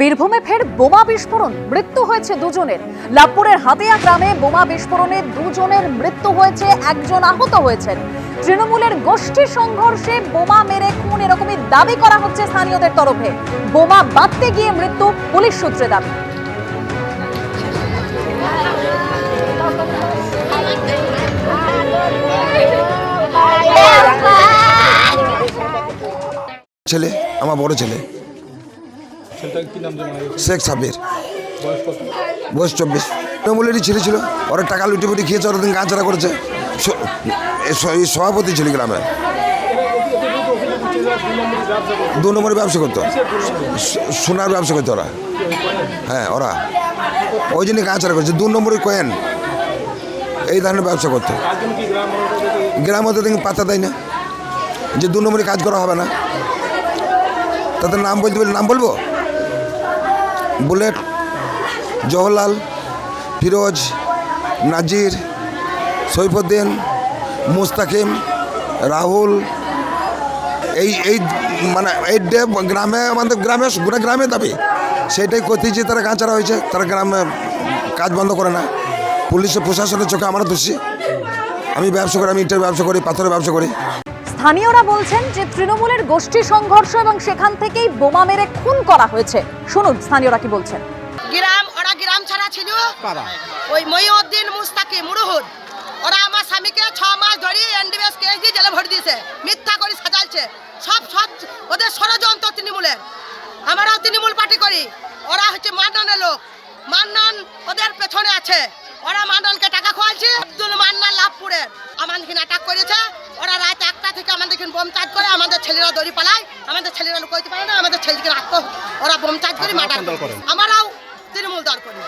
বীরভূমে ফের বোমা বিস্ফোরণ, মৃত্যু হয়েছে দুজনের। লাভপুরের হাতিয়া গ্রামে বোমা বিস্ফোরণে দুজনের মৃত্যু হয়েছে, একজন আহত হয়েছেন। তৃণমূলের গোষ্ঠী সংঘর্ষে বোমা মেরে খুন, এরকমই দাবি করা হচ্ছে স্থানীয়দের তরফে। বোমা বাঁধতে গিয়ে মৃত্যু, পুলিশ সূত্রে দাবি। ছেলে, আমার বড় ছেলে শেখ সাবির, বয়স 24। তৃণমূলেরই ছেলে ছিল, ওরা টাকা লুটে ফুটে খেয়েছে, ওরা দিন গাঁছাড়া করেছে। সভাপতি ছিল গ্রামে, 2 নম্বরে ব্যবসা করতো, সোনার ব্যবসা করতো ওরা। হ্যাঁ, ওরা ওই জন্য গাঁছাড়া করেছে। 2 নম্বরে কয়েন, এই ধরনের ব্যবসা করতো। গ্রাম হতে দেখি পাত্তা দেয় না, যে 2 নম্বরে কাজ করা হবে না। তাদের নাম বলতে বলে নাম বলবো: বুলেট, জওহরলাল, ফিরোজ, নাজির, সৈফুদ্দিন, মুস্তাকিম, রাহুল। এই মানে এই গ্রামে, আমাদের গ্রামে, গোটা গ্রামে দাবি সেটাই করতেই, যে তারা গাঁচারা হয়েছে, তারা গ্রামে কাজ বন্ধ করে না। পুলিশের প্রশাসনের চোখে আমরা দোষী। আমি ব্যবসা করি, আমি ইটের ব্যবসা করি, পাথরের ব্যবসা করি। স্থানীয়রা বলছেন যে তৃণমূলের গোষ্ঠী সংঘর্ষ এবং সেখান থেকেই বোমা মেরে খুন করা হয়েছে। শুনুন স্থানীয়রা কি বলছেন। ওরা গ্রাম ছাড়া ছিল, ওই মহিউদ্দিন, মুস্তাকিম, মুরুহুদ, ওরা আমার স্বামীকে 6 মাস ধরে এনডিএস কেস দিয়ে জেলে ভরে দিয়েছে, মিথ্যা করে সাজালছে। সব ওদের ষড়যন্ত্র তৃণমূলের। আমরাও তৃণমূল পার্টি করি, ওরা হচ্ছে মান্নানের লোক। মান্নান ওদের পেছনে আছে, ওরা মান্নানকে টাকা খোয়াচ্ছে। আব্দুল মান্নান লাভপুরের আমাদেরকে অ্যাটাক করেছে। ওরা রাত 1টা থেকে আমাদেরকে বোম চার্জ করে, আমাদের ছেলেরা দড়ি পালায়, আমাদের ছেলেরা লুকাইতে পারে না, আমাদের ছেলেকে রাখতো। ওরা বোম চার্জ করে মার্ডার করে। আমরাও তৃণমূল দল করি,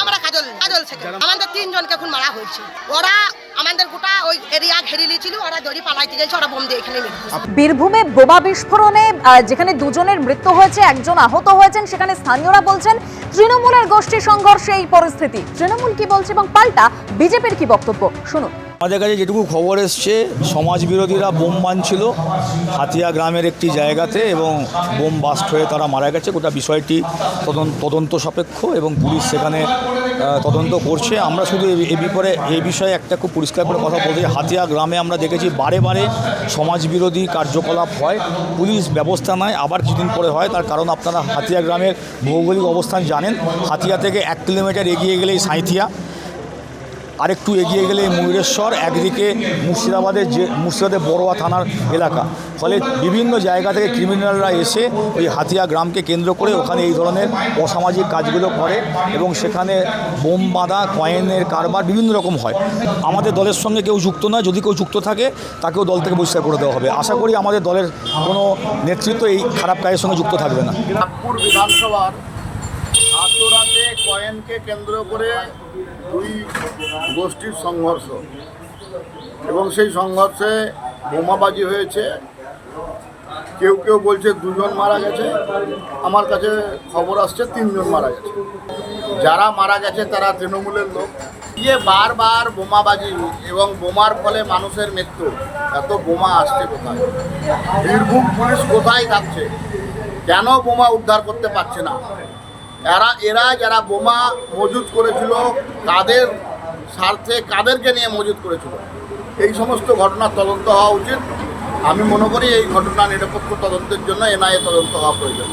আমরা কাজল থেকে আমাদের 3 জনকে এখন মারা হয়েছে। ওরা আমাদের গোটা ওই এরিয়া ঘেরে নিয়েছিল, ওরা দড়ি পালাইতে গেছে, ওরা বোম দিয়ে এখানে মেরেছে। বীরভূমে বোমা বিস্ফোরণে যেখানে দুজনের মৃত্যু হয়েছে, একজন আহত হয়েছেন, সেখানে স্থানীয়রা বলছেন তৃণমূলের গোষ্ঠী সংঘর্ষে এই পরিস্থিতি। তৃণমূল কি বলছে এবং পাল্টা বিজেপির কি বক্তব্য, শুনুন। আমাদের কাছে যেটুকু খবর এসছে, সমাজ বিরোধীরা বোম বানছিল হাতিয়া গ্রামের একটি জায়গাতে এবং বোম বাস্ট হয়ে তারা মারা গেছে। গোটা বিষয়টি তদন্ত সাপেক্ষ এবং পুলিশ সেখানে তদন্ত করছে। আমরা শুধু এই বিষয়ে একটা খুব পরিষ্কার করে কথা বলতে, হাতিয়া গ্রামে আমরা দেখেছি বারে সমাজ বিরোধী কার্যকলাপ হয়, পুলিশ ব্যবস্থা নেয়, আবার কিছুদিন পরে হয়। তার কারণ আপনারা হাতিয়া গ্রামের ভৌগোলিক অবস্থান জানেন। হাতিয়াথেকে 1 কিলোমিটার এগিয়ে গেলেই সাঁইথিয়া, আরেকটু এগিয়ে গেলে ময়ূরেশ্বর, একদিকে মুর্শিদাবাদের বড়োয়া থানার এলাকা। ফলে বিভিন্ন জায়গা থেকে ক্রিমিনালরা এসে ওই হাতিয়া গ্রামকে কেন্দ্র করে ওখানে এই ধরনের অসামাজিক কাজগুলো করে এবং সেখানে বোম বাঁধা, কয়েনের কারবার বিভিন্ন রকম হয়। আমাদের দলের সঙ্গে কেউ যুক্ত নয়, যদি কেউ যুক্ত থাকে তাকেও দল থেকে বহিষ্কার করে দেওয়া হবে। আশা করি আমাদের দলের কোনো নেতৃত্ব এই খারাপ কাজের সঙ্গে যুক্ত থাকবে না। লাভপুর বিধানসভার আতরাতে কয়েনকে কেন্দ্র করে 2 গোষ্ঠীর সংঘর্ষ এবং সেই সংঘর্ষে বোমাবাজি হয়েছে। কেউ বলছে 2 জন মারা গেছে, আমার কাছে খবর আসছে 3 জন মারা গেছে। যারা মারা গেছে তারা তৃণমূলের লোক। বারবার বোমাবাজি এবং বোমার ফলে মানুষের মৃত্যু, এত বোমা আসছে কোথায়? বীরভূম পুলিশ কোথায় যাচ্ছে? কেন বোমা উদ্ধার করতে পারছে না? এরা যারা বোমা মজুত করেছিল, কাদের স্বার্থে, কাদেরকে নিয়ে মজুত করেছিল, এই সমস্ত ঘটনার তদন্ত হওয়া উচিত। আমি মনে করি এই ঘটনা নিরপেক্ষ তদন্তের জন্য এনআইএ তদন্ত হওয়া প্রয়োজন।